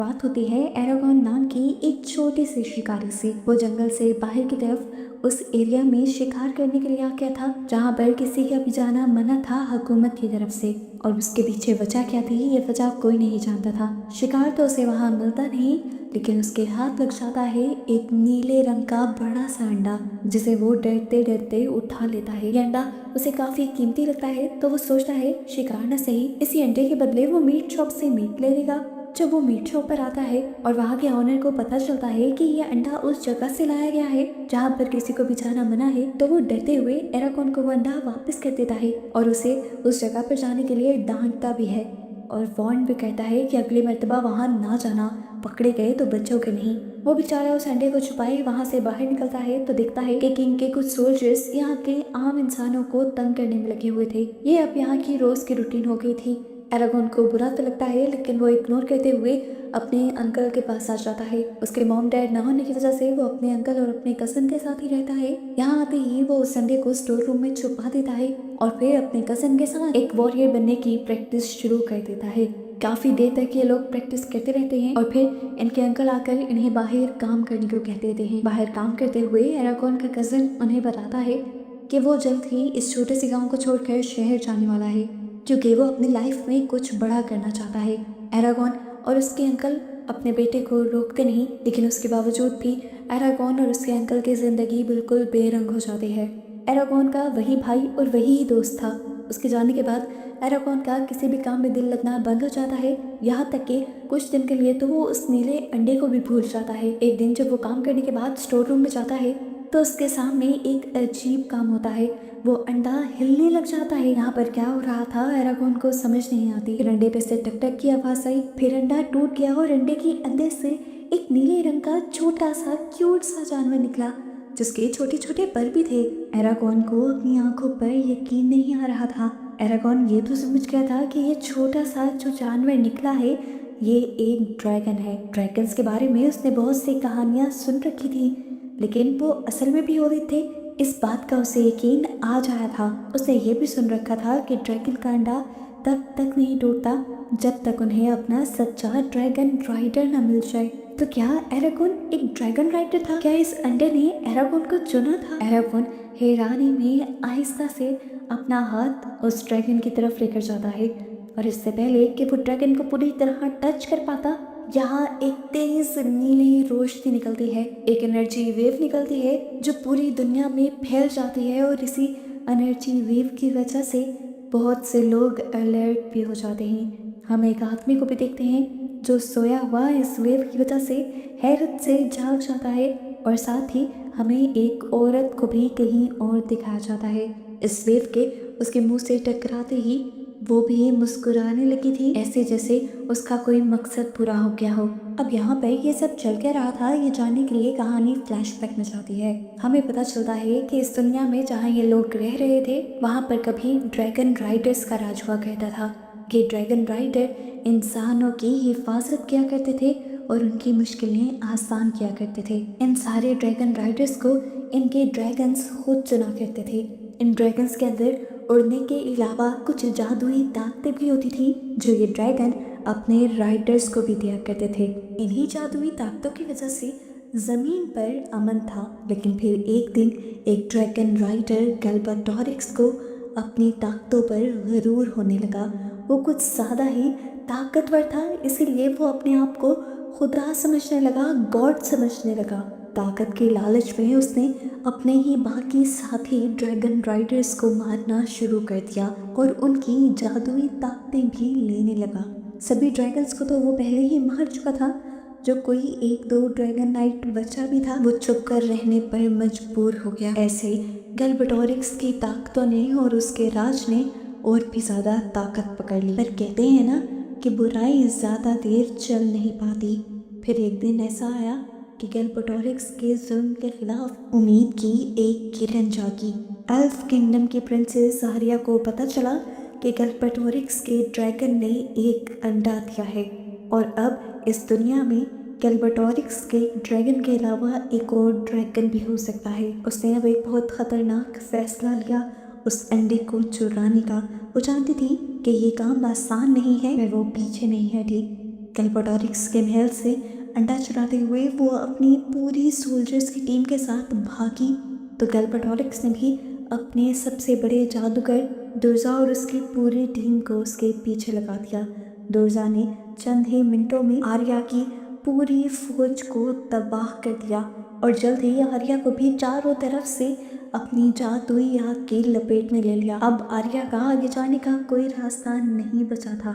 बात होती है एरागोन नाम की एक छोटे से शिकारी से। वो जंगल से बाहर की तरफ उस एरिया में शिकार करने के लिए आ गया था जहाँ पर किसी का भी जाना मना था हुकूमत की तरफ से। और उसके पीछे वजह क्या थी ये वजह कोई नहीं जानता था। शिकार तो उसे वहाँ मिलता नहीं, लेकिन उसके हाथ लग जाता है एक नीले रंग का बड़ा सा अंडा, जिसे वो डरते डरते उठा लेता है। ये अंडा उसे काफी कीमती लगता है, तो वो सोचता है शिकार न सही, इसी अंडे के बदले वो मीट शॉप से मीट ले लेगा। जब वो मीट शॉप पर आता है और वहाँ के ऑनर को पता चलता है कि ये अंडा उस जगह से लाया गया है जहाँ पर किसी को भी जाना मना है, तो वो डरते हुए एरागोन को वो अंडा वापस कर देता है और उसे उस जगह पर जाने के लिए डांटता भी है और वार्न भी कहता है कि अगली मर्तबा वहाँ ना जाना, पकड़े गए तो बच्चों के नहीं। वो बेचारा उस अंडे को छुपाए वहाँ से बाहर निकलता है तो दिखता है कि किंग के कुछ सोल्जर्स यहाँ के आम इंसानों को तंग करने में लगे हुए थे। ये अब यहाँ की रोज की रूटीन हो गई थी। एरागोन को बुरा तो लगता है, लेकिन वो इग्नोर करते हुए अपने अंकल के पास आ जाता है। उसके मॉम डैड न होने की वजह से वो अपने अंकल और अपने कजन के साथ ही रहता है। यहाँ आते ही वो उस अंडे को स्टोर रूम में छुपा देता है और फिर अपने कजन के साथ एक वॉरियर बनने की प्रैक्टिस शुरू कर देता है। काफी देर तक ये लोग प्रैक्टिस करते रहते हैं और फिर इनके अंकल आकर इन्हें बाहर काम करने को कहते देते हैं। बाहर काम करते हुए एरागोन का कजन उन्हें बताता है कि वो जल्द ही इस छोटे से गांव को छोड़कर शहर जाने वाला है, क्योंकि वो अपनी लाइफ में कुछ बड़ा करना चाहता है। एरागोन और उसके अंकल अपने बेटे को रोकते नहीं, लेकिन उसके बावजूद भी एरागोन और उसके अंकल की जिंदगी बिल्कुल बेरंग हो जाती है। एरागोन का वही भाई और वही दोस्त था। उसके जाने के बाद एरागोन का किसी भी काम में दिल लगना बंद हो जाता है, यहाँ तक कि कुछ दिन के लिए तो वो उस नीले अंडे को भी भूल जाता है। एक दिन जब वो काम करने के बाद स्टोर रूम में जाता है तो उसके सामने एक अजीब काम होता है। वो अंडा हिलने लग जाता है। यहाँ पर क्या हो रहा था एरागोन को समझ नहीं आती। फिर अंडे पे से टक टक की आवाज आई, फिर अंडा टूट गया और अंडे के अंदर से एक नीले रंग का छोटा सा क्यूट सा जानवर निकला, जिसके छोटे छोटे पर भी थे। एरागोन को अपनी आंखों पर यकीन नहीं आ रहा था। एरागोन ये तो समझ गया था कि ये छोटा सा जो जानवर निकला है ये एक ड्रैगन है। ड्रैगन्स के बारे में उसने बहुत सी कहानियां सुन रखी थी, लेकिन वो असल में भी होते थे, इस बात का उसे यकीन आ जाया था। उसने ये भी सुन रखा था कि ड्रैगन का अंडा तब तक नहीं टूटता जब तक उन्हें अपना सच्चा ड्रैगन राइडर न मिल जाए। तो क्या एरागोन एक ड्रैगन राइडर था? क्या इस अंडे ने एरागोन को चुना था? एरागोन हैरानी में आहिस्ता से अपना हाथ उस ड्रैगन की तरफ लेकर जाता है और इससे पहले कि वो ड्रैगन को पूरी तरह टच कर पाता, यहाँ एक तेज नीली रोशनी निकलती है। एक एनर्जी वेव निकलती है जो पूरी दुनिया में फैल जाती है और इसी एनर्जी वेव की वजह से बहुत से लोग अलर्ट भी हो जाते हैं। हम एक आदमी को भी देखते हैं जो सोया हुआ इस वेव की वजह से हैरत से जाग जाता है और साथ ही हमें एक औरत को भी कहीं और दिखाया जाता है। इस वेव के उसके मुंह से टकराते ही वो भी मुस्कुराने लगी थी, ऐसे जैसे उसका कोई मकसद पूरा हो गया हो। अब यहाँ पर ये सब चल क्या रहा था ये जानने के लिए कहानी फ्लैशबैक में जाती है। हमें पता चलता है कि इस दुनिया में जहाँ ये लोग रह रहे थे वहाँ पर कभी ड्रैगन राइडर्स का राज हुआ करता था। ये ड्रैगन राइडर इंसानों की हिफाजत किया करते थे और उनकी मुश्किलें आसान किया करते थे। इन सारे ड्रैगन राइडर्स को इनके ड्रैगन्स खुद चुना करते थे। इन ड्रैगन्स के अंदर उड़ने के अलावा कुछ जादुई ताकतें भी होती थी जो ये ड्रैगन अपने राइडर्स को भी दिया करते थे। इन्हीं जादुई ताकतों की वजह से जमीन पर अमन था, लेकिन फिर एक दिन एक ड्रैगन राइडर गैल्बाटोरिक्स को अपनी ताकतों पर गरूर होने लगा। वो कुछ ज़्यादा ही ताकतवर था, इसीलिए वो अपने आप को खुदा समझने लगा, गॉड समझने लगा। ताकत के लालच में उसने अपने ही बाकी साथी ड्रैगन राइडर्स को मारना शुरू कर दिया और उनकी जादुई ताकतें भी लेने लगा। सभी ड्रैगन्स को तो वो पहले ही मार चुका था। जो कोई एक दो ड्रैगन नाइट बचा भी था वो चुप कर रहने पर मजबूर हो गया। ऐसे गैल्बाटोरिक्स की ताकतों ने और उसके राज ने और भी ज़्यादा ताकत पकड़ ली। पर कहते हैं ना कि बुराई ज़्यादा देर चल नहीं पाती। फिर एक दिन ऐसा आया कि गैल्बाटोरिक्स के जुल्म के खिलाफ उम्मीद की एक किरण जागी। एल्फ किंगडम की प्रिंसेस ज़ाहरिया को पता चला कि गैल्बाटोरिक्स के ड्रैगन ने एक अंडा दिया है और अब इस दुनिया में गैल्बाटोरिक्स के ड्रैगन के अलावा एक और ड्रैगन भी हो सकता है। उसने अब एक बहुत ख़तरनाक फैसला लिया उस अंडे को चुराने का। वो जानती थी कि ये काम आसान नहीं है, पर वो पीछे नहीं हटी। कैल्पाटोरिक्स के महल से अंडा चुराते हुए वो अपनी पूरी सोल्जर्स की टीम के साथ भागी तो कैल्पाटोरिक्स ने भी अपने सबसे बड़े जादूगर दुर्जा और उसकी पूरी टीम को उसके पीछे लगा दिया। दुर्जा ने चंद ही मिनटों में आर्या की पूरी फौज को तबाह कर दिया और जल्द ही आर्या को भी चारों तरफ से अपनी जादुई आग की लपेट में ले लिया। अब आर्या का आगे जाने का कोई रास्ता नहीं बचा था।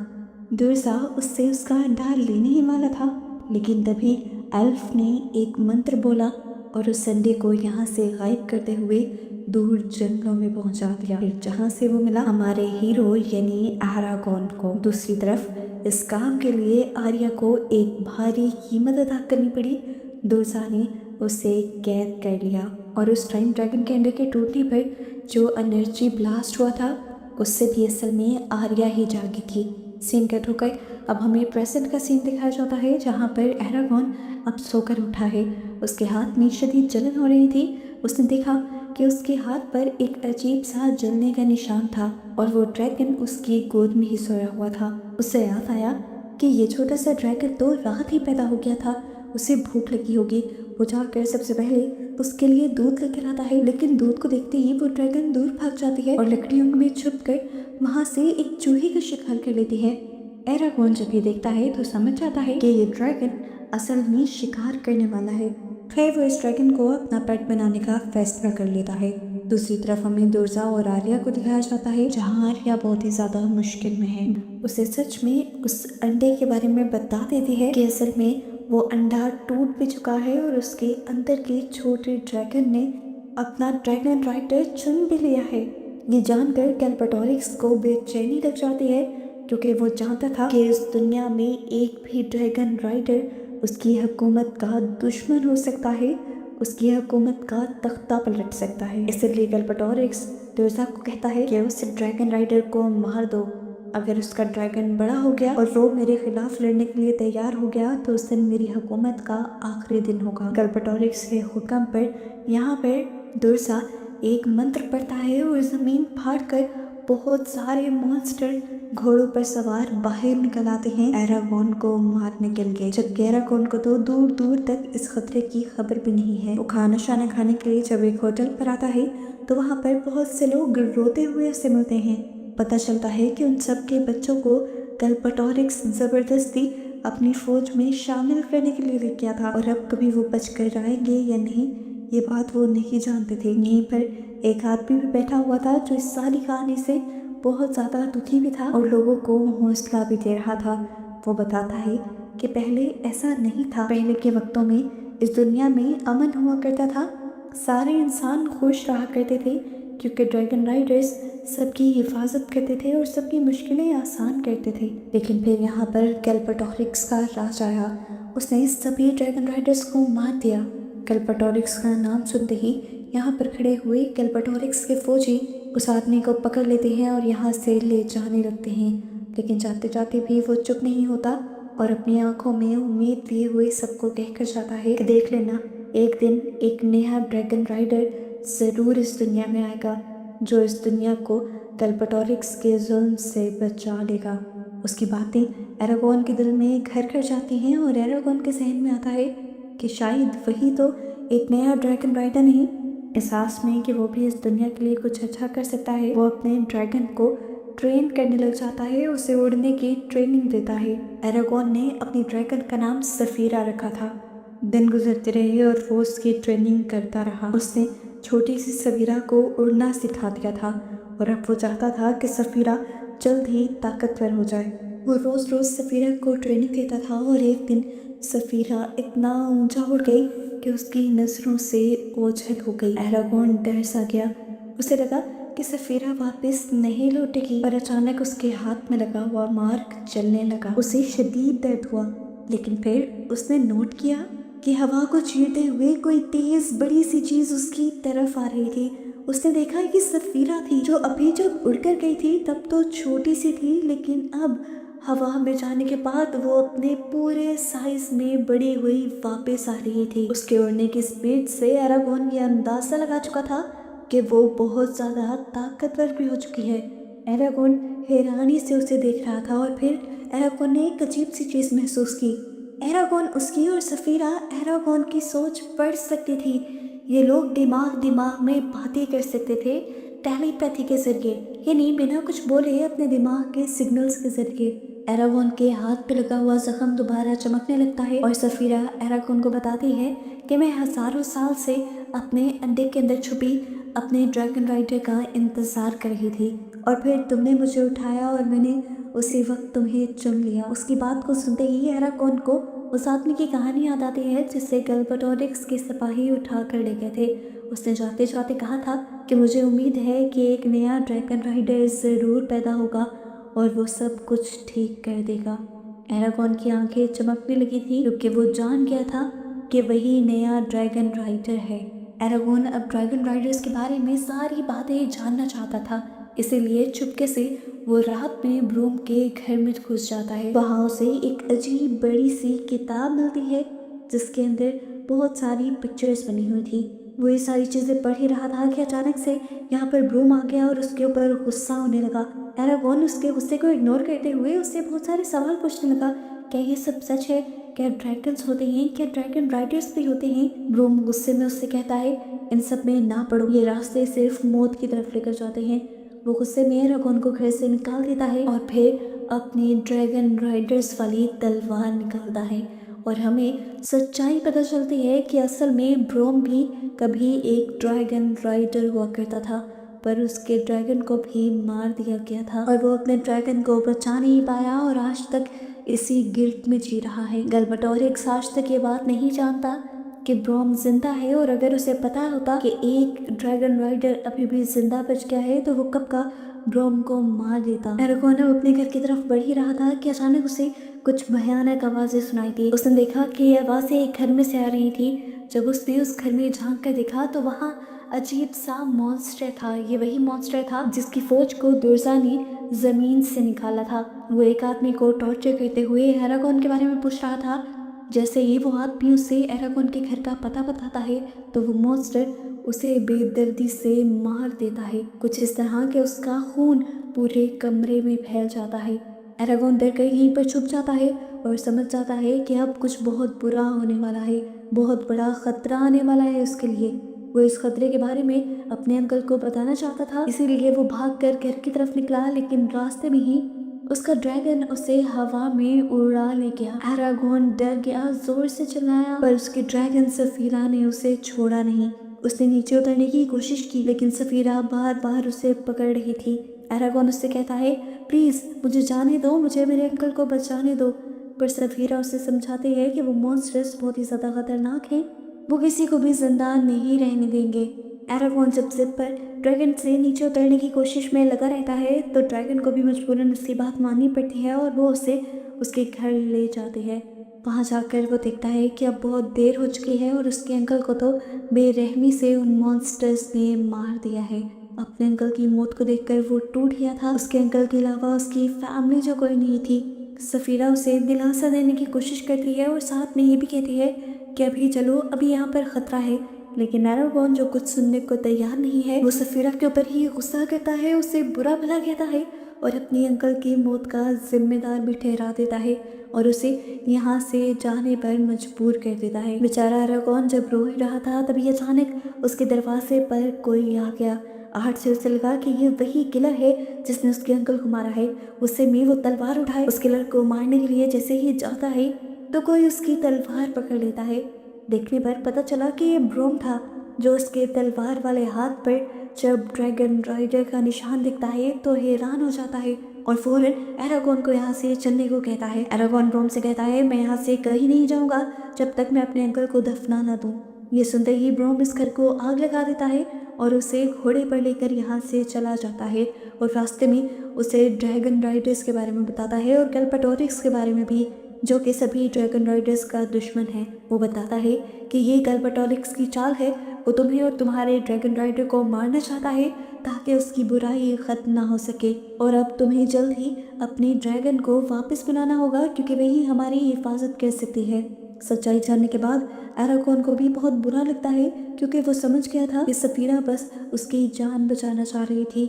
दुर्जा उससे उसका अंडा लेने ही वाला था, लेकिन तभी एल्फ ने एक मंत्र बोला और उस अंडे को यहाँ से गायब करते हुए दूर जंगलों में पहुंचा दिया, फिर जहाँ से वो मिला हमारे हीरो यानी एरागोन को। दूसरी तरफ इस काम के लिए आर्या को एक भारी कीमत अदा करनी पड़ी। दुर्जा ने उसे कैद कर लिया और उस टाइम ड्रैगन के अंडे के टूटने पर जो एनर्जी ब्लास्ट हुआ था उससे भी असल में आर्या ही जागी थी। सीन कट होकर अब हमें प्रेजेंट का सीन दिखाया जाता है जहाँ पर एरागोन अब सोकर उठा है। उसके हाथ में शदीद जलन हो रही थी। उसने देखा कि उसके हाथ पर एक अजीब सा जलने का निशान था और वो ड्रैगन उसकी गोद में ही सोया हुआ था। उसे याद आया कि ये छोटा सा ड्रैगन तो रात ही पैदा हो गया था, उसे भूख लगी होगी। वो जाकर सबसे पहले उसके लिए दूध लेकर आता है, लेकिन दूध को देखते ही वो ड्रैगन दूर भाग जाती है और लकड़ियों में छुपकर वहाँ से एक चूहे का शिकार कर लेती है। एरागोन जब ये देखता है तो समझ जाता है कि ये ड्रैगन असल में शिकार करने वाला है। फिर वो इस ड्रैगन को अपना पेट बनाने का फैसला कर लेता है। दूसरी तरफ हमें दुर्जा और आर्या को दिखाया जाता है जहाँ आर्या बहुत ही ज्यादा मुश्किल में है। उसे सच में उस अंडे के बारे में बता देती है कि असल में वो अंडा टूट भी चुका है और उसके अंदर के छोटे ड्रैगन ने अपना ड्रैगन राइडर चुन भी लिया है। ये जानकर कैल्पाटोरिक्स को बेचैनी लग जाती है क्योंकि वो जानता था कि इस दुनिया में एक भी ड्रैगन राइडर उसकी हुकूमत का दुश्मन हो सकता है, उसकी हुकूमत का तख्ता पलट सकता है। इसलिए कैल्पाटोरिक्स दुर्जा को कहता है कि उस ड्रैगन राइडर को मार दो। अगर उसका ड्रैगन बड़ा हो गया और वो मेरे खिलाफ लड़ने के लिए तैयार हो गया तो उस दिन मेरी हुकूमत का आखिरी दिन होगा। कैल्पाटोरिक्स के हुक्म पर यहाँ पर दुर्जा एक मंत्र पढ़ता है और ज़मीन फाड़कर बहुत सारे मॉन्स्टर घोड़ों पर सवार बाहर निकल आते हैं एरागोन को मारने के लिए। जबकि एरागोन को तो दूर दूर तक इस खतरे की खबर भी नहीं है। वो खाना शाना खाने के लिए जब एक होटल पर आता है तो वहाँ पर बहुत से लोग रोते हुए उसे मिलते हैं। पता चलता है कि उन सब के बच्चों को कैल्पाटोरिक्स जबरदस्ती अपनी फौज में शामिल करने के लिए लेके आया था और अब कभी वो बच कर आएंगे या नहीं ये बात वो नहीं जानते थे। यहीं पर एक आदमी भी बैठा हुआ था जो इस सारी कहानी से बहुत ज़्यादा दुखी भी था और लोगों को हौसला भी दे रहा था। वो बताता है कि पहले ऐसा नहीं था, पहले के वक्तों में इस दुनिया में अमन हुआ करता था, सारे इंसान खुश रहा करते थे क्योंकि ड्रैगन राइडर्स सबकी हिफाजत करते थे और सबकी मुश्किलें आसान करते थे। लेकिन फिर यहाँ पर कैल्पाटोरिक्स का राज आया, उसने सभी ड्रैगन राइडर्स को मार दिया। कैल्पाटोरिक्स का नाम सुनते ही यहाँ पर खड़े हुए कैल्पाटोरिक्स के फौजी उस आदमी को पकड़ लेते हैं और यहाँ से ले जाने लगते हैं। लेकिन जाते जाते भी वो चुप नहीं होता और अपनी आंखों में उम्मीद लिए हुए सबको कहकर जाता है कि देख लेना, एक दिन एक नया ड्रैगन राइडर ज़रूर इस दुनिया में आएगा जो इस दुनिया को कैल्पाटोरिक्स के जुल्म से बचा लेगा। उसकी बातें एरागोन के दिल में घर कर जाती हैं और एरागोन के जहन में आता है कि शायद वही तो एक नया ड्रैगन राइडर नहीं। एहसास में कि वो भी इस दुनिया के लिए कुछ अच्छा कर सकता है, वो अपने ड्रैगन को ट्रेन करने लग जाता है, उसे उड़ने की ट्रेनिंग देता है। एरागोन ने अपनी ड्रैगन का नाम सफीरा रखा था। दिन गुजरते रहे और वो उसकी ट्रेनिंग करता रहा। उसने छोटी सी सफीरा को उड़ना सिखा दिया था और अब वो चाहता था कि सफीरा जल्द ही ताकतवर हो जाए। वो रोज़ रोज़ सफीरा को ट्रेनिंग देता था और एक दिन सफीरा इतना ऊंचा उड़ गई कि उसकी नज़रों से ओझल हो गई। एरागोन डर सा गया, उसे लगा कि सफीरा वापस नहीं लौटेगी, पर अचानक उसके हाथ में लगा हुआ मार्क जलने लगा। उसे शदीद दर्द हुआ, लेकिन फिर उसने नोट किया कि हवा को चीरते हुए कोई तेज बड़ी सी चीज़ उसकी तरफ आ रही थी। उसने देखा कि सफीरा थी जो अभी जब उड़कर गई थी तब तो छोटी सी थी, लेकिन अब हवा में जाने के बाद वो अपने पूरे साइज में बड़ी हुई वापस आ रही थी। उसके उड़ने की स्पीड से एरागोन ये अंदाजा लगा चुका था कि वो बहुत ज़्यादा ताकतवर भी हो चुकी है। एरागोन हैरानी से उसे देख रहा था और फिर एरागोन ने एक अजीब सी चीज़ महसूस की। एरागोन उसकी और सफ़ीरा एरागोन की सोच पढ़ सकती थी। ये लोग दिमाग दिमाग में बातें कर सकते थे टेलीपैथी के जरिए, यानी बिना कुछ बोले अपने दिमाग के सिग्नल्स के जरिए। एरागोन के हाथ पे लगा हुआ जख्म दोबारा चमकने लगता है और सफ़ीरा एरागोन को बताती है कि मैं हज़ारों साल से अपने अंडे के अंदर छुपी अपने ड्रैगन राइडर का इंतज़ार कर रही थी और फिर तुमने मुझे उठाया और मैंने उसी वक्त तुम्हें चुन लिया। उसकी बात को सुनते ही एरागोन को उस आदमी की कहानी याद आती है जिसे गैल्बाटोरिक्स के सिपाही उठा कर ले गए थे। उसने जाते जाते कहा था कि मुझे उम्मीद है कि एक नया ड्रैगन राइडर ज़रूर पैदा होगा और वो सब कुछ ठीक कर देगा। एरागोन की आंखें चमकने लगी थी क्योंकि वो जान गया था कि वही नया ड्रैगन राइडर है। एरागोन अब ड्रैगन राइडर्स के बारे में सारी बातें जानना चाहता था, इसीलिए चुपके से वो रात में ब्रूम के घर में घुस जाता है। वहाँ उसे एक अजीब बड़ी सी किताब मिलती है जिसके अंदर बहुत सारी पिक्चर्स बनी हुई थी। वो ये सारी चीज़ें पढ़ ही रहा था कि अचानक से यहाँ पर ब्रूम आ गया और उसके ऊपर गुस्सा होने लगा। एरागोन उसके गुस्से को इग्नोर करते हुए उससे बहुत सारे सवाल पूछने लगा। क्या ये सब सच है? क्या ड्रैगन्स होते हैं? क्या ड्रैगन राइडर्स भी होते हैं? ब्रूम गुस्से में उससे कहता है इन सब में ना पड़ो, ये रास्ते सिर्फ मौत की तरफ लेकर जाते हैं। वो गुस्से में एरागोन को घर से निकाल देता है और फिर अपनी ड्रैगन राइडर्स वाली तलवार निकालता है और हमें सच्चाई पता चलती है कि असल में ब्रूम भी कभी एक ड्रैगन राइडर हुआ करता था, पर उसके ड्रैगन को भी मार दिया गया था और वो अपने ड्रैगन को बचा नहीं पाया और आज तक इसी गिल्ट में जी रहा है। गैल्बाटोरिक्स आज तक ये बात नहीं जानता कि ब्रूम जिंदा है और अगर उसे पता होता कि एक ड्रैगन राइडर अभी भी जिंदा बच गया है तो वो कब का ब्रूम को मार देता। एरागोन अपने घर की तरफ बढ़ ही रहा था कि अचानक उसे कुछ भयानक आवाज़ें सुनाई दी। उसने देखा कि ये आवाज़ें एक घर में से आ रही थी। जब उसने उस घर में झांक कर देखा तो वहाँ अजीब सा मॉन्स्टर था। ये वही मॉन्स्टर था जिसकी फौज को दुर्जा ने ज़मीन से निकाला था। वो एक आदमी को टॉर्चर करते हुए एरागोन के बारे में पूछ रहा था। जैसे ही वो आदमी उसे एरागोन के घर का पता बताता है तो वो मॉन्स्टर उसे बेदर्दी से मार देता है। कुछ इस तरह के उसका खून पूरे कमरे में फैल जाता है। एरागोन डर कर यहीं पर छुप जाता है और समझ जाता है कि अब कुछ बहुत बुरा होने वाला है, बहुत बड़ा खतरा आने वाला है उसके लिए। वो इस खतरे के बारे में अपने अंकल को बताना चाहता था, इसीलिए वो भागकर घर की तरफ निकला, लेकिन रास्ते में ही उसका ड्रैगन उसे हवा में उड़ा ले गया। एरागोन डर गया, जोर से चिल्लाया, पर उसके ड्रैगन सफीरा ने उसे छोड़ा नहीं। उसने नीचे उतरने की कोशिश की लेकिन सफीरा बार बार उसे पकड़ रही थी। एरागोन उससे कहता है प्लीज़ मुझे जाने दो, मुझे मेरे अंकल को बचाने दो, पर सफीरा उसे समझाती है कि वो मॉन्स्टर्स बहुत ही ज़्यादा खतरनाक हैं, वो किसी को भी जिंदा नहीं रहने देंगे। एरागोन जब जिद पर ड्रैगन से नीचे उतरने की कोशिश में लगा रहता है तो ड्रैगन को भी मजबूरन उसकी बात माननी पड़ती है और वो उसे उसके घर ले जाते हैं। वहाँ जाकर वो देखता है कि अब बहुत देर हो चुकी है और उसके अंकल को तो बेरहमी से उन मॉन्स्टर्स ने मार दिया है। अपने अंकल की मौत को देखकर वो टूट गया था। उसके अंकल के अलावा उसकी फैमिली जो कोई नहीं थी। सफीरा उसे दिलासा देने की कोशिश करती है और साथ में ये भी कहती है कि अभी चलो, अभी यहाँ पर खतरा है, लेकिन एरागोन जो कुछ सुनने को तैयार नहीं है, वो सफीरा के ऊपर ही गुस्सा करता है, उसे बुरा भला कहता है और अपनी अंकल की मौत का जिम्मेदार भी ठहरा देता है और उसे यहाँ से जाने पर मजबूर कर देता है। बेचारा एरागोन जब रो ही रहा था तभी अचानक उसके दरवाजे पर कोई आ गया। आहट से उसे लगा कि ये वही किलर है जिसने उसके अंकल को मारा है। उससे में वो तलवार उठाए उस किलर को मारने के लिए जैसे ही जाता है तो कोई उसकी तलवार पकड़ लेता है। देखने पर पता चला कि ये ब्रूम था, जो उसके तलवार वाले हाथ पर जब ड्रैगन राइडर का निशान दिखता है तो हैरान हो जाता है और फौरन एरागोन को यहाँ से चलने को कहता है। एरागोन ब्रूम से कहता है मैं यहाँ से कहीं नहीं जाऊँगा जब तक मैं अपने अंकल को दफना ना दूँ। ये सुनते ही ब्रूम इस घर को आग लगा देता है और उसे घोड़े पर लेकर यहाँ से चला जाता है और रास्ते में उसे ड्रैगन राइडर्स के बारे में बताता है और गैल्बाटोरिक्स के बारे में भी, जो कि सभी ड्रैगन राइडर्स का दुश्मन है। वो बताता है कि ये गैल्बाटोरिक्स की चाल है, वो तुम्हें और तुम्हारे ड्रैगन राइडर को मारना चाहता है ताकि उसकी बुराई खत्म ना हो सके और अब तुम्हें जल्द ही अपने ड्रैगन को वापस बुलाना होगा क्योंकि वही हमारी हिफाजत कर सकती है। सच्चाई जानने के बाद एरागोन को भी बहुत बुरा लगता है क्योंकि वो समझ गया था कि सफीरा बस उसकी जान बचाना चाह रही थी।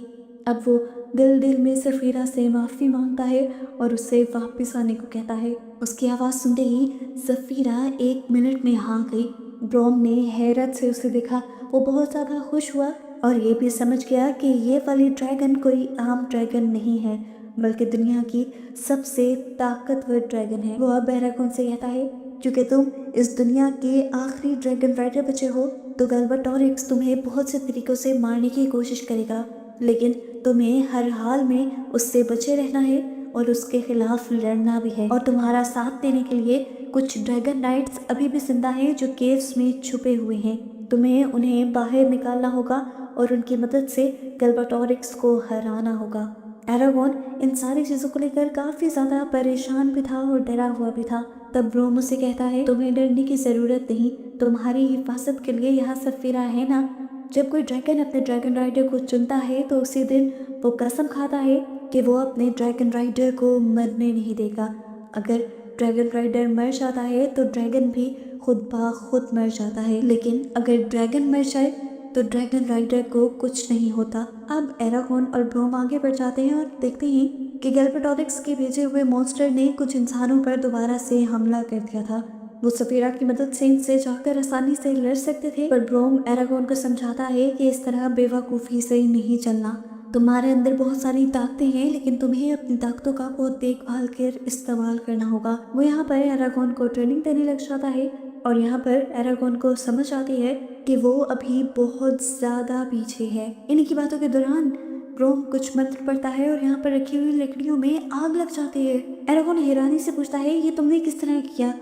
अब वो दिल दिल में सफ़ीरा से माफ़ी मांगता है और उससे वापस आने को कहता है। उसकी आवाज़ सुनते ही सफ़ीरा 1 मिनट में हाँ गई। ब्रोम ने हैरत से उसे देखा। वो बहुत ज़्यादा खुश हुआ और ये भी समझ गया कि ये वाली ड्रैगन कोई आम ड्रैगन नहीं है, बल्कि दुनिया की सबसे ताकतवर ड्रैगन है। वो अब एरागोन से कहता है, क्योंकि तुम इस दुनिया के आखिरी ड्रैगन राइडर बचे हो, तो गैल्बाटोरिक्स तुम्हें बहुत से तरीक़ों से मारने की कोशिश करेगा, लेकिन तुम्हें हर हाल में उससे बचे रहना है और उसके खिलाफ लड़ना भी है। और तुम्हारा साथ देने के लिए कुछ ड्रैगन नाइट्स अभी भी जिंदा हैं जो केव्स में छुपे हुए हैं। तुम्हें उन्हें बाहर निकालना होगा और उनकी मदद से गैल्बाटोरिक्स को हराना होगा। एरागोन इन सारी चीज़ों को लेकर काफ़ी ज़्यादा परेशान भी था और डरा हुआ भी था। तब ब्रोम उसे कहता है, तुम्हें डरने की ज़रूरत नहीं, तुम्हारी हिफाजत के लिए यहाँ सफ़ीरा है ना। जब कोई ड्रैगन अपने ड्रैगन राइडर को चुनता है तो उसी दिन वो कसम खाता है कि वो अपने ड्रैगन राइडर को मरने नहीं देगा। अगर ड्रैगन राइडर मर जाता है तो ड्रैगन भी खुद ब खुद मर जाता है, लेकिन अगर ड्रैगन मर जाए तो ड्रैगन राइडर को कुछ नहीं होता। अब एरागोन और ब्रोम आगे बढ़ जाते हैं और देखते हैं कि गैल्बाटोरिक्स के भेजे हुए मॉन्स्टर ने कुछ इंसानों पर दोबारा से हमला कर दिया था। वो सफ़ीरा की मदद से इनसे जाकर आसानी से लड़ सकते थे, पर ब्रोम एरागोन को समझाता है कि इस तरह बेवकूफ़ी से नहीं चलना। तुम्हारे अंदर बहुत सारी ताकतें हैं, लेकिन तुम्हें अपनी ताकतों का बहुत देखभाल कर इस्तेमाल करना होगा। वो यहाँ पर एरागोन को ट्रेनिंग देने लग जाता है और यहाँ पर एरागोन को समझ आती है कि वो अभी बहुत ज़्यादा पीछे है। इन्हीं की बातों के दौरान ब्रोम कुछ मंत्र पढ़ता है और यहाँ पर रखी हुई लकड़ियों में आग लग जाती है। एरागोन हैरानी से पूछता है, ये तुमने किस तरह किया?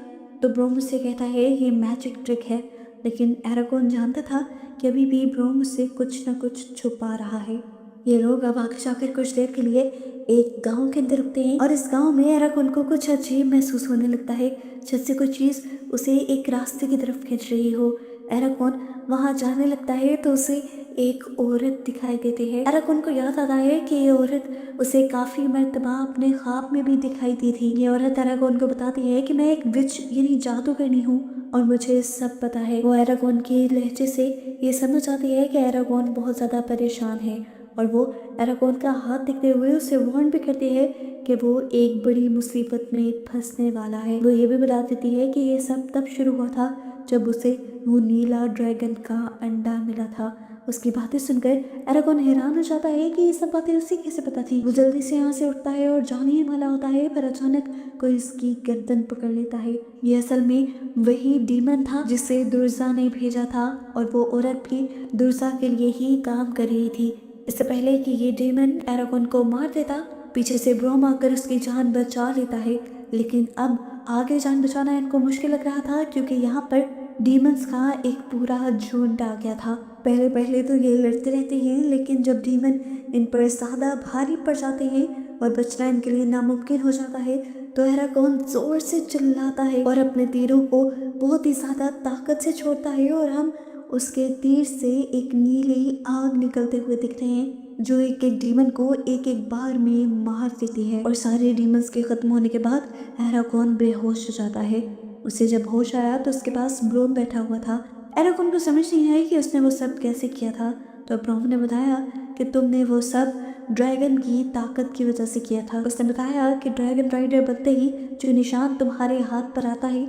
तो ब्रोम उससे कहता है, ये मैजिक ट्रिक है। लेकिन एरागोन जानता था कि अभी भी ब्रोम उससे कुछ न कुछ छुपा रहा है। ये लोग अब आगे जाकर कुछ देर के लिए एक गांव के अंदर रुकते हैं और इस गांव में एरागोन को कुछ अजीब महसूस होने लगता है, जैसे कोई चीज़ उसे एक रास्ते की तरफ खींच रही हो। एरागोन वहाँ जाने लगता है तो उसे एक औरत दिखाई देती है। एरागोन को याद आता है कि ये औरत उसे काफ़ी मर्तबा अपने ख्वाब में भी दिखाई दी थी। ये औरत एरागोन को बताती है कि मैं एक विच यानी जादूगरनी हूँ और मुझे सब पता है। वो एरागोन के लहजे से ये समझ आती है कि एरागोन बहुत ज़्यादा परेशान है और वो एरागोन का हाथ देखते हुए उसे वार्न भी करती है कि वो एक बड़ी मुसीबत में फंसने वाला है। वो ये भी बता देती है कि ये सब तब शुरू हुआ था जब उसे वो नीला ड्रैगन का अंडा मिला था। उसकी बातें सुनकर एरागोन हैरान हो जाता है कि ये सब बातें उसे कैसे पता थी। वो जल्दी से यहाँ से उठता है और जाने ही वाला होता है, पर अचानक कोई इसकी गर्दन पकड़ लेता है। ये असल में वही डीमन था जिसे दुर्जा ने भेजा था और वो औरत भी दुर्जा के लिए ही काम कर रही थी। इससे पहले कि ये डीमन एरागोन को मार देता, पीछे से ब्रोम आकर उसकी जान बचा लेता है। लेकिन अब आगे जान बचाना इनको मुश्किल लग रहा था, क्योंकि यहाँ पर डीमंस का एक पूरा झुंड आ गया था। पहले पहले तो ये लड़ते रहते हैं, लेकिन जब डीमन इन पर ज़्यादा भारी पड़ जाते हैं और बचना इनके लिए नामुमकिन हो जाता है, तो एरागोन जोर से चिल्लाता है और अपने तीरों को बहुत ही ज़्यादा ताकत से छोड़ता है और हम उसके तीर से एक नीली आग निकलते हुए दिखते हैं जो एक एक डीमन को एक एक बार में मार देती है। और सारे डीमंस के ख़त्म होने के बाद एरागोन बेहोश हो जाता है। उसे जब होश आया तो उसके पास ब्रोम बैठा हुआ था। एरागोन को समझ नहीं आई कि उसने वो सब कैसे किया था, तो ब्रोम ने बताया कि तुमने वो सब ड्रैगन की ताकत की वजह से किया था। उसने बताया कि ड्रैगन राइडर बनते ही जो निशान तुम्हारे हाथ पर आता है,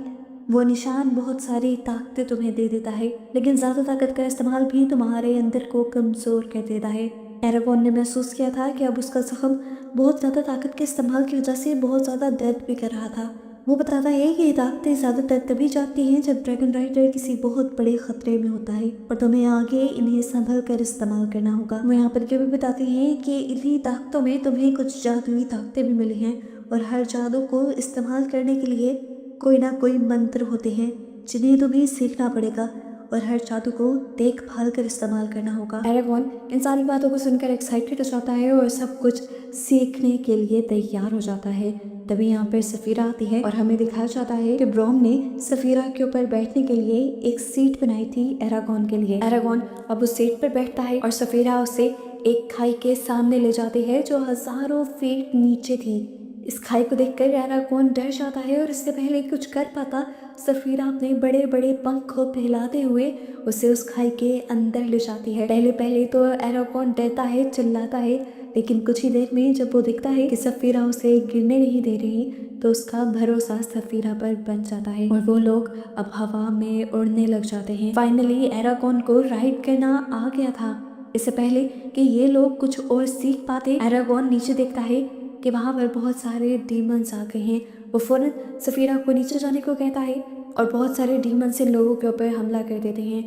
वो निशान बहुत सारी ताकतें तुम्हें दे देता है, लेकिन ज़्यादा ताकत का इस्तेमाल भी तुम्हारे अंदर को कमज़ोर कर देता है। एरागोन ने महसूस किया था कि अब उसका ज़ख्म बहुत ज़्यादा ताकत के इस्तेमाल की वजह से बहुत ज़्यादा दर्द भी कर रहा था। वो बताता है कि ये ताकतें ज़्यादातर तभी जाती हैं जब ड्रैगन राइडर किसी बहुत बड़े ख़तरे में होता है, और तुम्हें आगे इन्हें संभल कर इस्तेमाल करना होगा। वो यहाँ पर ये भी बताते हैं कि इन्हीं ताकतों में तुम्हें कुछ जादुई ताकतें भी मिली हैं और हर जादू को इस्तेमाल करने के लिए कोई ना कोई मंत्र होते हैं जिन्हें तुम्हें सीखना पड़ेगा और हर जादू को देखभाल कर इस्तेमाल करना होगा। एरागोन इन सारी बातों को सुनकर एक्साइटेड हो जाता है और सब कुछ सीखने के लिए तैयार हो जाता है। तभी यहाँ पर सफ़ीरा आती है और हमें दिखाया जाता है कि ब्रोम ने सफ़ीरा के ऊपर बैठने के लिए एक सीट बनाई थी एरागोन के लिए। एरागोन अब उस सीट पर बैठता है और सफ़ीरा उसे एक खाई के सामने ले जाती है जो हज़ारों फीट नीचे थी। इस खाई को देखकर एरागोन डर जाता है और इससे पहले कुछ कर पाता, सफीरा अपने बड़े बड़े पंख को फैलाते हुए उसे उस खाई के अंदर ले जाती है। पहले पहले तो एरागोन डरता है, चिल्लाता है, लेकिन कुछ ही देर में जब वो देखता है कि सफीरा उसे गिरने नहीं दे रही तो उसका भरोसा सफीरा पर बन जाता है और वो लोग अब हवा में उड़ने लग जाते हैं। फाइनली एरागोन को राइड करना आ गया था। इससे पहले कि ये लोग कुछ और सीख पाते, एरागोन नीचे देखता है कि वहाँ पर बहुत सारे डीमंस आ गए हैं। वो फौरन सफीरा को नीचे जाने को कहता है और बहुत सारे डीमंस इन लोगों के ऊपर हमला कर देते हैं।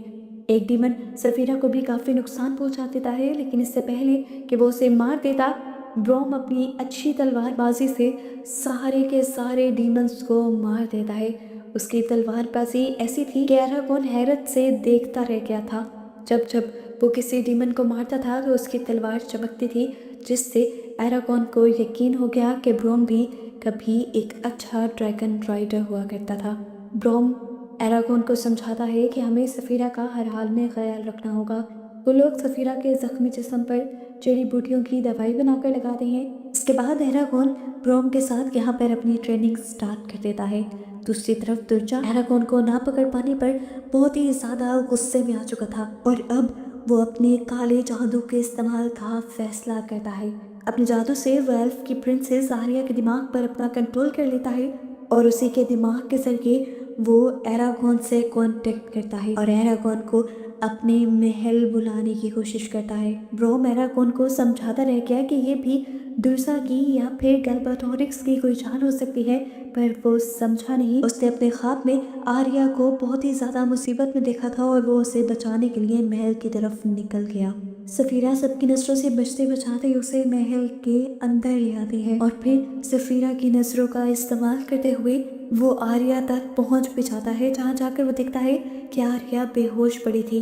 एक डीमन सफीरा को भी काफ़ी नुकसान पहुंचा देता है, लेकिन इससे पहले कि वो उसे मार देता, ब्रोम अपनी अच्छी तलवारबाजी से सारे के सारे डीमंस को मार देता है। उसकी तलवारबाजी ऐसी थी कि एरागोन हैरत से देखता रह गया था। जब जब वो किसी डीमन को मारता था तो उसकी तलवार चमकती थी, जिससे एरागोन को यकीन हो गया कि ब्रोम भी कभी एक अच्छा ड्रैगन राइडर हुआ करता था। ब्रोम एरागोन को समझाता है कि हमें सफीरा का हर हाल में ख्याल रखना होगा। वो लोग सफीरा के जख्मी जिस्म पर जड़ी बूटियों की दवाई बनाकर लगाते हैं। इसके बाद एरागोन ब्रोम के साथ यहाँ पर अपनी ट्रेनिंग स्टार्ट कर देता है। दूसरी तरफ दुर्जा एरागोन को ना पकड़ पाने पर बहुत ही ज़्यादा गुस्से में आ चुका था और अब वो अपने काले जादू के इस्तेमाल का फैसला करता है। अपने जादू से वो एल्फ की प्रिंसेस आर्या के दिमाग पर अपना कंट्रोल कर लेता है और उसी के दिमाग के जरिए वो एरागोन से कांटेक्ट करता है और एरागोन को अपने महल बुलाने की कोशिश करता है। ब्रोम एरागोन को समझाता रह गया कि ये भी दुर्सा की या फिर गैल्बाटोरिक्स की कोई जान हो सकती है, पर वो समझा नहीं। उसने अपने ख्वाब में आर्या को बहुत ही ज़्यादा मुसीबत में देखा था और वो उसे बचाने के लिए महल की तरफ निकल गया। सफीरा सबकी नज़रों से बचते बचाते उसे महल के अंदर ले आती है और फिर सफीरा की नज़रों का इस्तेमाल करते हुए वो आर्या तक पहुंच भी जाता है, जहाँ जाकर वो देखता है कि आर्या बेहोश पड़ी थी।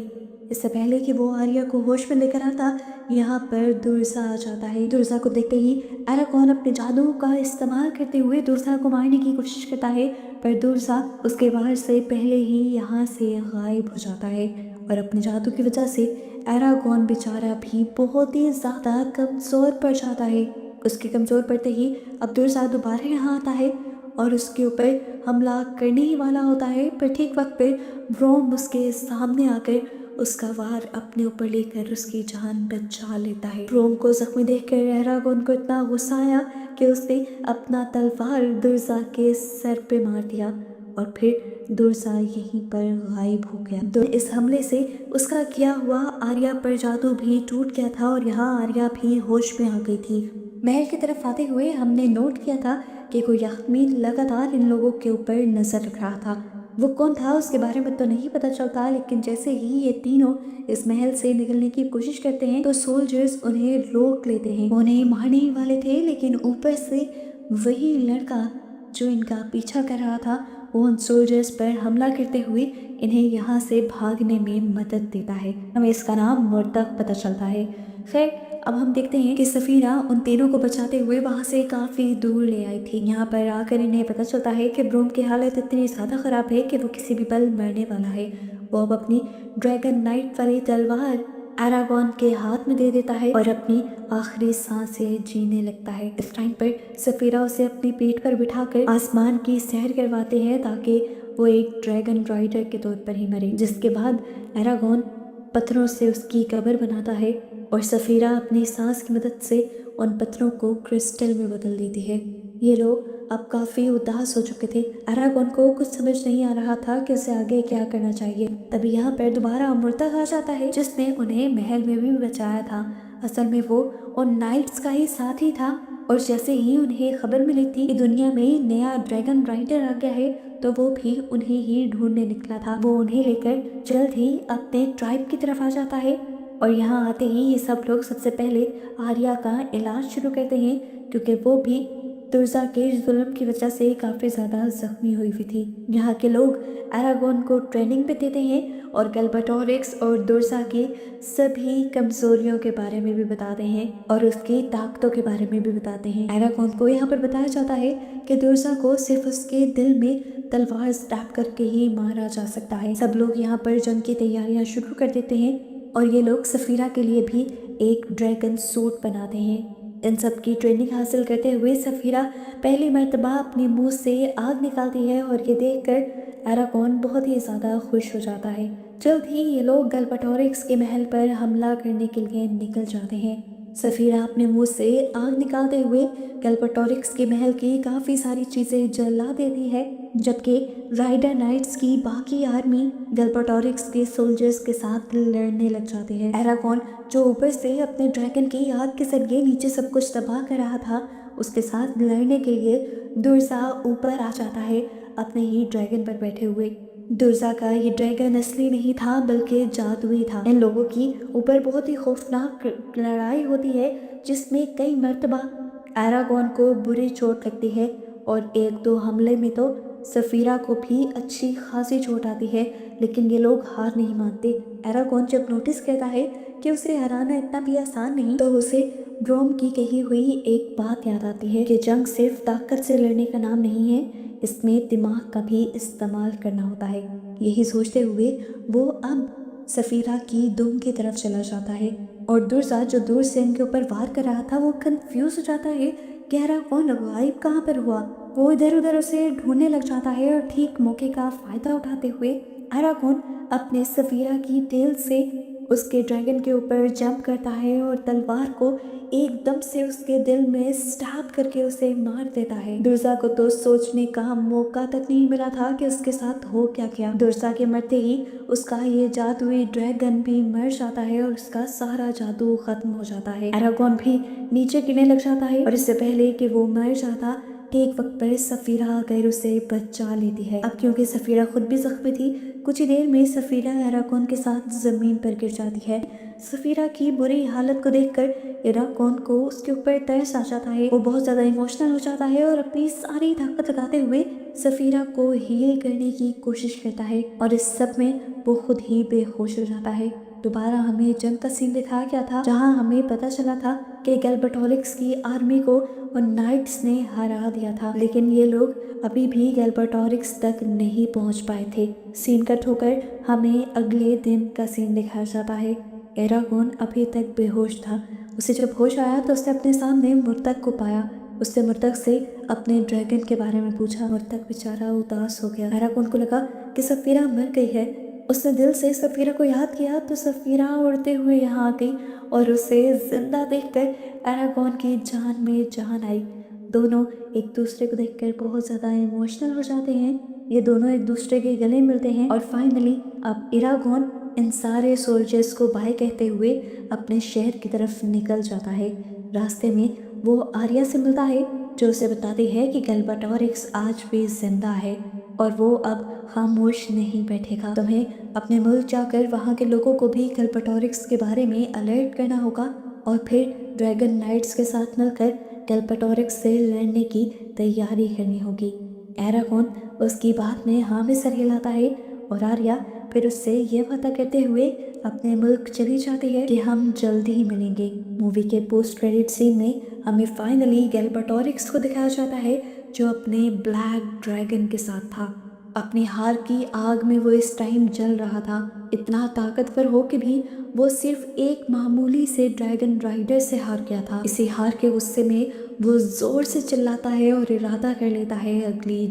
इससे पहले कि वो आर्या को होश में लेकर आता, यहाँ पर दुर्सा आ जाता है। दुर्सा को देखते ही एरागोन अपने जादू का इस्तेमाल करते हुए दुर्सा को मारने की कोशिश करता है, पर दुर्सा उसके वार से पहले ही यहाँ से गायब हो जाता है और अपने जादू की वजह से एरागोन बेचारा भी बहुत ही ज़्यादा कमज़ोर पड़ जाता है। उसके कमज़ोर पड़ते ही अब दुर्सा दोबारा यहाँ आता है और उसके ऊपर हमला करने ही वाला होता है, पर ठीक वक्त पे ब्रोम उसके सामने आकर उसका वार अपने ऊपर लेकर उसकी जान बचा लेता है। ब्रोम को जख्मी देखकर एरागोन को इतना गुस्सा आया कि उसने अपना तलवार दुर्सा के सर पे मार दिया और फिर दुर्सा यहीं पर गायब हो गया। तो इस हमले से उसका किया हुआ आर्या पर जादू भी टूट गया था और यहाँ आर्या भी होश में आ गई थी। महल की तरफ आते हुए हमने नोट किया था कि कोई याख्मीन लगातार इन लोगों के ऊपर नजर रख रहा था। वो कौन था उसके बारे में तो नहीं पता चलता, लेकिन जैसे ही ये तीनों इस महल से निकलने की कोशिश करते हैं तो सोल्जर्स उन्हें रोक लेते हैं। उन्हें मारने ही वाले थे, लेकिन ऊपर से वही लड़का जो इनका पीछा कर रहा था वो उन सोल्जर्स पर हमला करते हुए इन्हें यहाँ से भागने में मदद देता है। हमें इसका नाम मुर्तक पता चलता है। खैर, अब हम देखते हैं कि सफीरा उन तीनों को बचाते हुए वहाँ से काफ़ी दूर ले आई थी। यहाँ पर आकर इन्हें पता चलता है कि ब्रोम की हालत इतनी ज़्यादा ख़राब है कि वो किसी भी पल मरने वाला है। वो अब अपनी ड्रैगन नाइट वाली तलवार एरागोन के हाथ में दे देता है और अपनी आखिरी सांसें जीने लगता है। इस टाइम पर सफीरा उसे अपनी पीठ पर बिठाकर आसमान की सैर करवाते हैं ताकि वो एक ड्रैगन राइडर के तौर पर ही मरे। जिसके बाद एरागोन पत्थरों से उसकी कब्र बनाता है और सफीरा अपनी सांस की मदद से उन पत्थरों को क्रिस्टल में बदल देती है। ये लोग अब काफ़ी उदास हो चुके थे। एरागोन को कुछ समझ नहीं आ रहा था कि उसे आगे क्या करना चाहिए। तभी यहाँ पर दोबारा मुर्तक आ जाता है, जिसने उन्हें महल में भी बचाया था। असल में वो उन नाइट्स का ही साथी था और जैसे ही उन्हें खबर मिली थी कि दुनिया में नया ड्रैगन राइडर आ गया है तो वो भी उन्हें ही ढूंढने निकला था। वो उन्हें लेकर जल्द ही अपने ट्राइब की तरफ आ जाता है और यहाँ आते ही ये सब लोग सबसे पहले आर्या का इलाज शुरू करते हैं, क्योंकि वो भी दुर्सा के जुल्म की वजह से काफ़ी ज़्यादा जख्मी हुई थी। यहाँ के लोग एरागोन को ट्रेनिंग भी देते हैं और गैल्बाटोरिक्स और दुर्सा की सभी कमजोरियों के बारे में भी बताते हैं और उसकी ताकतों के बारे में भी बताते हैं। एरागोन को यहाँ पर बताया जाता है कि दुर्सा को सिर्फ उसके दिल में तलवार स्टैब करके ही मारा जा सकता है। सब लोग यहाँ पर जंग की तैयारियाँ शुरू कर देते हैं और ये लोग सफीरा के लिए भी एक ड्रैगन सूट बनाते हैं। इन सब की ट्रेनिंग हासिल करते हुए सफ़ीरा पहली मर्तबा अपने मुंह से आग निकालती है और ये देखकर एरागोन बहुत ही ज़्यादा खुश हो जाता है। जल्द ही ये लोग गैल्बाटोरिक्स के महल पर हमला करने के लिए निकल जाते हैं। सफ़ीरा अपने मुंह से आग निकालते हुए गैल्बाटोरिक्स के महल की काफ़ी सारी चीज़ें जला देती है, जबकि राइडर नाइट्स की बाकी आर्मी गैल्बाटोरिक्स के सोल्जर्स के साथ लड़ने लग जाते हैं। एरागोन जो ऊपर से अपने ड्रैगन की आग के जरिए नीचे सब कुछ तबाह कर रहा था, उसके साथ लड़ने के लिए दुर्सा ऊपर आ जाता है अपने ही ड्रैगन पर बैठे हुए। दुर्सा का ये ड्रैगन असली नहीं था बल्कि जादुई था। इन लोगों की ऊपर बहुत ही खौफनाक लड़ाई होती है जिसमें कई मर्तबा एरागोन को बुरी चोट लगती है और एक दो हमले में तो सफ़ीरा को भी अच्छी खासी चोट आती है, लेकिन ये लोग हार नहीं मानते। एरागोन जब नोटिस करता है कि उसे हराना इतना भी आसान नहीं, तो उसे ब्रोम की कही हुई एक बात याद आती है कि जंग सिर्फ ताकत से लड़ने का नाम नहीं है, इसमें दिमाग का भी इस्तेमाल करना होता है। यही सोचते हुए वो अब सफ़ीरा की दुम की तरफ चला जाता है और दुर्सा जो दूर से इनके ऊपर वार कर रहा था वो कंफ्यूज हो जाता है कि एरागोन गायब कहाँ पर हुआ। वो इधर उधर उसे ढूंढने लग जाता है और ठीक मौके का फ़ायदा उठाते हुए एरागोन अपने सफ़ीरा की टेल से उसके ड्रैगन के ऊपर जंप करता है और तलवार को एकदम से उसके दिल में स्टैब करके उसे मार देता है। दुर्सा को तो सोचने का मौका तक नहीं मिला था कि उसके साथ हो क्या क्या। दुर्सा के मरते ही उसका ये जादुई ड्रैगन भी मर जाता है और उसका सारा जादू खत्म हो जाता है। एरागोन भी नीचे गिरने लग जाता है और इससे पहले कि वो मर जाता ठीक वक्त पर सफ़ीरा आकर उसे बचा लेती है। अब क्योंकि सफ़ीरा खुद भी जख्मी थी, कुछ ही देर में सफ़ीरा एरागोन के साथ ज़मीन पर गिर जाती है। सफ़ीरा की बुरी हालत को देखकर एरागोन को उसके ऊपर तरस आ जाता है। वो बहुत ज़्यादा इमोशनल हो जाता है और अपनी सारी ताकत लगाते हुए सफ़ीरा को हील करने की कोशिश करता है और इस सब में वो खुद ही बेहोश हो जाता है। दोबारा हमें जंग का सीन दिखाया गया था जहां हमें पता चला था कि गैल्बाटोरिक्स की आर्मी को और नाइट्स ने हरा दिया था, लेकिन ये लोग अभी भी गैल्बाटोरिक्स तक नहीं पहुंच पाए थे। सीन कट होकर हमें अगले दिन का सीन दिखाया जाता है। एरागोन अभी तक बेहोश था। उसे जब होश आया तो उसने अपने सामने मुर्तक को पाया। उसने मुर्तक से अपने ड्रैगन के बारे में पूछा। मुर्तक बेचारा उदास हो गया। एरागोन को लगा कि सफ़ीरा मर गई है। उसने दिल से सफ़ीरा को याद किया तो सफ़ीरा उड़ते हुए यहाँ आ गई और उसे जिंदा देखकर एरागोन की जान में जान आई। दोनों एक दूसरे को देखकर बहुत ज़्यादा इमोशनल हो जाते हैं। ये दोनों एक दूसरे के गले मिलते हैं और फाइनली अब एरागोन इन सारे सोल्जर्स को बाय कहते हुए अपने शहर की तरफ निकल जाता है। रास्ते में वो आर्या से मिलता है जो उसे बताती है कि गैल्बाटोरिक्स आज भी जिंदा है और वो अब खामोश नहीं बैठेगा। तुम्हें अपने मुल्क जाकर वहाँ के लोगों को भी गैल्बाटोरिक्स के बारे में अलर्ट करना होगा और फिर ड्रैगन नाइट्स के साथ मिलकर गैल्बाटोरिक्स से लड़ने की तैयारी करनी होगी। एरागोन उसकी बात में हाँ में सर हिलाता है और आर्या फिर उससे ये वादा करते हुए अपने मुल्क चली जाती है कि हम जल्दी ही मिलेंगे। मूवी के पोस्ट क्रेडिट सीन में हमें फाइनली गैल्बाटोरिक्स को दिखाया जाता है जो अपने ब्लैक ड्रैगन के साथ था। अपनी हार की आग में वो इस टाइम जल रहा था। इतना ताकतवर हो के भी वो सिर्फ एक मामूली से ड्रैगन राइडर से हार गया था। इसी हार के गुस्से में वो जोर से चिल्लाता है और इरादा कर लेता है अगली